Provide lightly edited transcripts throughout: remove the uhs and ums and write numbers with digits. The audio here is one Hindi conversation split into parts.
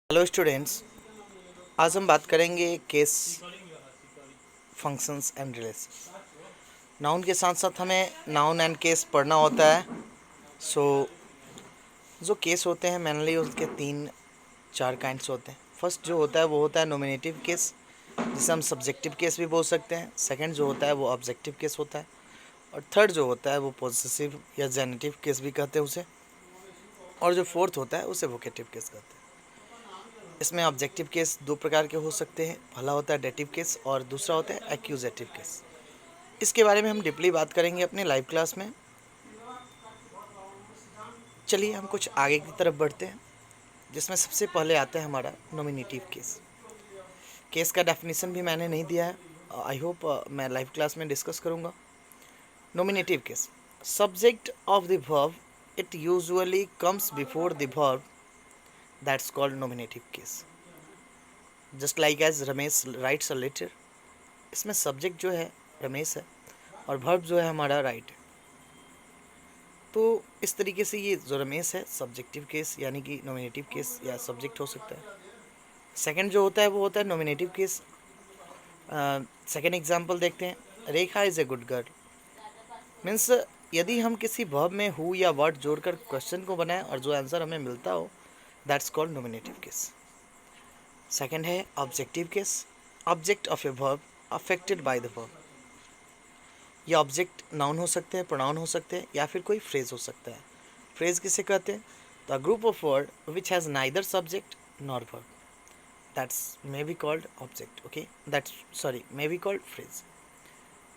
हेलो स्टूडेंट्स, आज हम बात करेंगे case functions and relations. Noun के साथ साथ हमें नाउन एंड केस पढ़ना होता है। सो जो केस होते हैं मेनली उसके तीन चार काइंड्स होते हैं। फर्स्ट जो होता है वो होता है नॉमिनेटिव केस, जिसे हम सब्जेक्टिव केस भी बोल सकते हैं। सेकंड जो होता है वो ऑब्जेक्टिव केस होता है, और थर्ड जो होता है वो पॉसेसिव या जेनेटिव केस भी कहते हैं उसे, और जो फोर्थ होता है उसे वोकेटिव केस कहते हैं। इसमें ऑब्जेक्टिव केस दो प्रकार के हो सकते हैं, पहला होता है डेटिव केस और दूसरा होता है एक्यूजेटिव केस। इसके बारे में हम डीपली बात करेंगे अपने लाइव क्लास में। चलिए हम कुछ आगे की तरफ बढ़ते हैं, जिसमें सबसे पहले आता है हमारा नॉमिनेटिव केस। केस का डेफिनेशन भी मैंने नहीं दिया है, आई होप मैं लाइव क्लास में डिस्कस करूँगा। Nominative case, subject of the verb, it usually comes before the verb, that's called nominative case. Just like as Ramesh writes a letter, इसमें सब्जेक्ट जो है रमेश है और वर्ब जो है हमारा राइट है। तो इस तरीके से ये जो रमेश है सब्जेक्टिव केस यानी कि नॉमिनेटिव केस या सब्जेक्ट हो सकता है। सेकंड जो होता है वो होता है नॉमिनेटिव केस। सेकंड एग्जांपल देखते हैं, Rekha is a good girl. Means यदि हम किसी वर्ब में हु या वर्ड जोड़कर क्वेश्चन को बनाएं और जो आंसर हमें मिलता हो, that's called nominative case. Second है objective case, object of a verb affected by the verb. ये ऑब्जेक्ट नाउन हो सकते हैं, प्रोनाउन हो सकते हैं, या फिर कोई फ्रेज हो सकता है। फ्रेज किसे कहते हैं? The group of word which has neither subject nor verb, that's may be called object. Okay, that's sorry may be called phrase.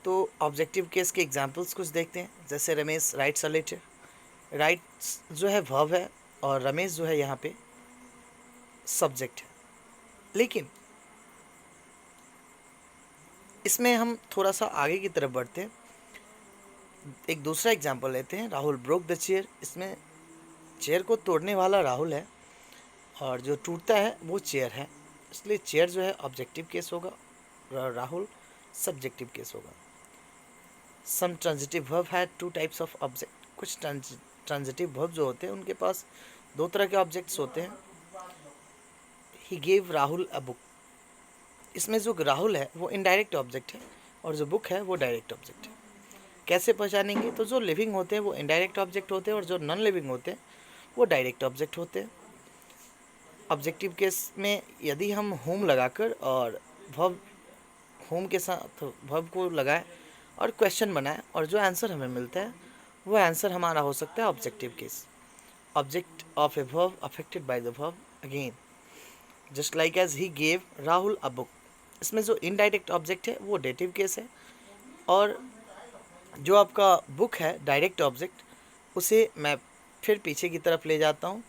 तो ऑब्जेक्टिव केस के एग्जांपल्स कुछ देखते हैं, जैसे Ramesh writes a letter. Writes जो है वर्ब है और रमेश जो है यहाँ पे सब्जेक्ट है। लेकिन इसमें हम थोड़ा सा आगे की तरफ बढ़ते हैं, एक दूसरा एग्जाम्पल लेते हैं, राहुल ब्रोक द चेयर। इसमें चेयर को तोड़ने वाला राहुल है और जो टूटता है वो चेयर है, इसलिए चेयर जो है ऑब्जेक्टिव केस होगा, राहुल सब्जेक्टिव केस होगा। Some transitive verb had two types of object. कुछ ट्रांजिटिव वर्ब जो होते हैं उनके पास दो तरह के ऑब्जेक्ट्स होते हैं। ही गेव राहुल अ बुक, इसमें जो राहुल है वो इनडायरेक्ट ऑब्जेक्ट है और जो बुक है वो डायरेक्ट ऑब्जेक्ट है। कैसे पहचानेंगे? तो जो लिविंग होते हैं वो इनडायरेक्ट ऑब्जेक्ट होते हैं और जो नॉन लिविंग होते हैं वो डायरेक्ट ऑब्जेक्ट होते हैं। ऑब्जेक्टिव केस में यदि हम होम लगाकर और वर्ब होम के साथ वर्ब को लगाएं और क्वेश्चन बनाएं और जो आंसर हमें मिलता है वो आंसर हमारा हो सकता है objective case. Object of a verb affected by the verb, again just like as he gave Rahul a book. इसमें जो इनडायरेक्ट ऑब्जेक्ट है वो डेटिव केस है, और जो आपका बुक है डायरेक्ट ऑब्जेक्ट, उसे मैं फिर पीछे की तरफ ले जाता हूँ।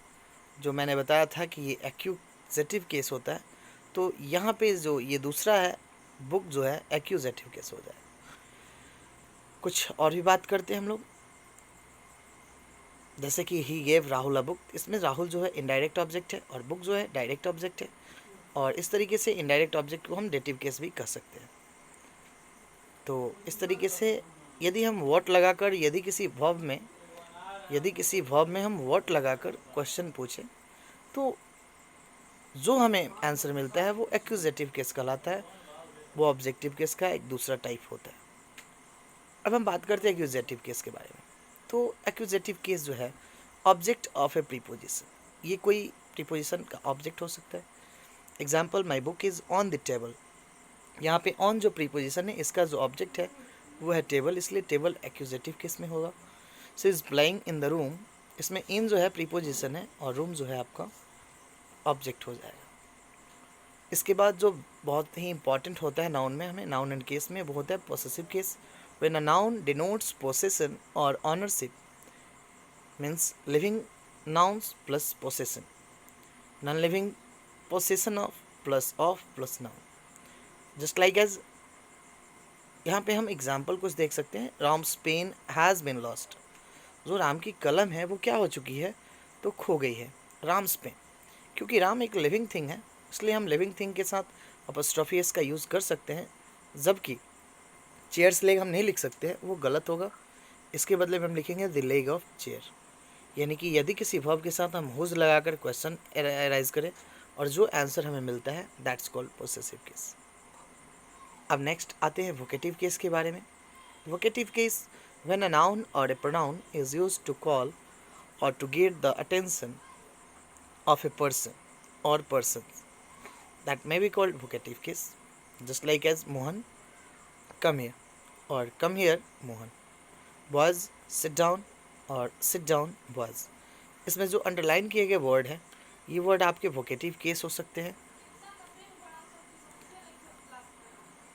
जो मैंने बताया था कि ये एक्यूजेटिव केस होता है, तो यहाँ पे जो ये दूसरा है बुक जो है एक्यूजेटिव केस हो जाए। कुछ और भी बात करते हैं हम लोग, जैसे कि ही गेव राहुल अ बुक। इसमें राहुल जो है इनडायरेक्ट ऑब्जेक्ट है और बुक जो है डायरेक्ट ऑब्जेक्ट है, और इस तरीके से इनडायरेक्ट ऑब्जेक्ट को हम डेटिव केस भी कह सकते हैं। तो इस तरीके से यदि हम वॉट लगाकर यदि किसी वर्ब में हम वॉट लगाकर क्वेश्चन पूछें, तो जो हमें आंसर मिलता है वो एक्यूजेटिव केस कहलाता है। वो ऑब्जेक्टिव केस का एक दूसरा टाइप होता है। अब हम बात करते हैं एक्यूजेटिव केस के बारे में। तो एक्यूजेटिव केस जो है ऑब्जेक्ट ऑफ ए प्रीपोजिशन, ये कोई प्रीपोजिशन का ऑब्जेक्ट हो सकता है। Example, my book is on the table. यहाँ पे ऑन जो प्रीपोजिशन है इसका जो ऑब्जेक्ट है वो है टेबल, इसलिए टेबल एक्यूजेटिव केस में होगा। She is playing in the room, इसमें इन जो है प्रीपोजिशन है और रूम जो है आपका ऑब्जेक्ट हो जाएगा। इसके बाद जो बहुत ही इंपॉर्टेंट होता है नाउन में, हमें नाउन एंड केस में, वो होता है possessive case. When a noun denotes possession और ownership, means living nouns plus possession, non living possession of plus noun. Just like as यहाँ पे हम एग्जाम्पल कुछ देख सकते हैं, Ram's pen has been lost. जो राम की कलम है वो क्या हो चुकी है? तो खो गई है। राम्स पेन, क्योंकि राम एक लिविंग थिंग है इसलिए हम लिविंग थिंग के साथ अपॉस्ट्रोफी एस का यूज़ कर सकते हैं, जबकि चेयर्स लेग हम नहीं लिख सकते हैं, वो गलत होगा। इसके बदले में हम लिखेंगे द लेग ऑफ चेयर। यानी कि यदि किसी वर्ब के साथ हम हुज लगाकर क्वेश्चन अराइज करें और जो आंसर हमें मिलता है दैट्स कॉल्ड पोसेसिव केस। अब नेक्स्ट आते हैं वोकेटिव केस के बारे में। Vocative case when a noun और a pronoun is used to call or to get the attention of a person or persons, that may be called vocative case, just like as Mohan, come here, or come here Mohan, boys sit down or sit down boys। इसमें जो अंडरलाइन किए गए वर्ड हैं ये वर्ड आपके वोकेटिव केस हो सकते हैं।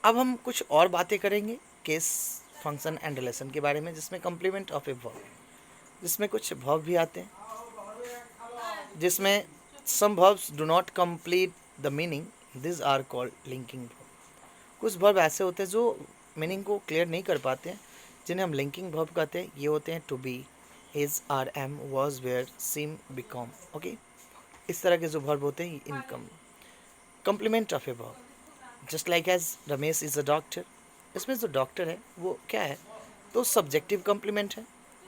अब हम कुछ और बातें करेंगे केस फंक्शन एंड रिलेशन के बारे में, जिसमें कम्प्लीमेंट ऑफ ए वर्ब, जिसमें कुछ वर्ब भी आते हैं, जिसमें some verbs do not complete the meaning, these are called linking verb। कुछ वर्ब ऐसे होते हैं जो मीनिंग को क्लियर नहीं कर पाते हैं, जिन्हें हम लिंकिंग वर्ब कहते हैं। ये होते हैं to be, is, are, am, was, were, seem, become. Okay, इस तरह के जो वर्ब होते हैं income complement of a verb, just like as Ramesh is a doctor. इसमें जो डॉक्टर है वो क्या है, तो सब्जेक्टिव कम्प्लीमेंट है।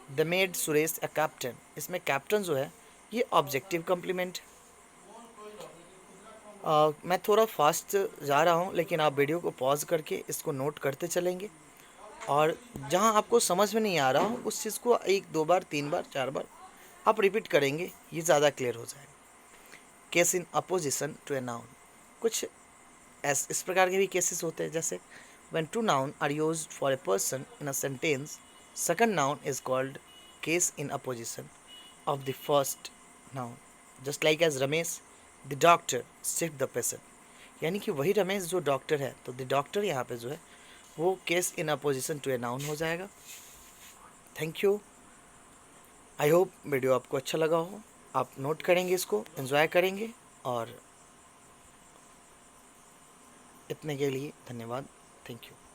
The made Suresh a captain, इसमें कैप्टन जो है ये ऑब्जेक्टिव कम्प्लीमेंट है। मैं थोड़ा फास्ट जा रहा हूँ, लेकिन आप वीडियो को पॉज करके इसको नोट करते चलेंगे, और जहाँ आपको समझ में नहीं आ रहा हो उस चीज़ को 1 2 बार 3 बार 4 बार आप रिपीट करेंगे, ये ज़्यादा क्लियर हो जाएगा। Case in apposition to a noun, कुछ इस प्रकार के भी केसेस होते हैं, जैसे when two noun are used for a person in a sentence, second noun is called case in apposition of the first noun, just like as Ramesh the doctor sick the patient. यानी कि वही रमेश जो डॉक्टर है, तो द डॉक्टर यहाँ पे जो है वो case in apposition to a noun हो जाएगा। Thank you, I hope video आपको अच्छा लगा हो, आप नोट करेंगे, इसको एंजॉय करेंगे, और इतने के लिए धन्यवाद। Thank you.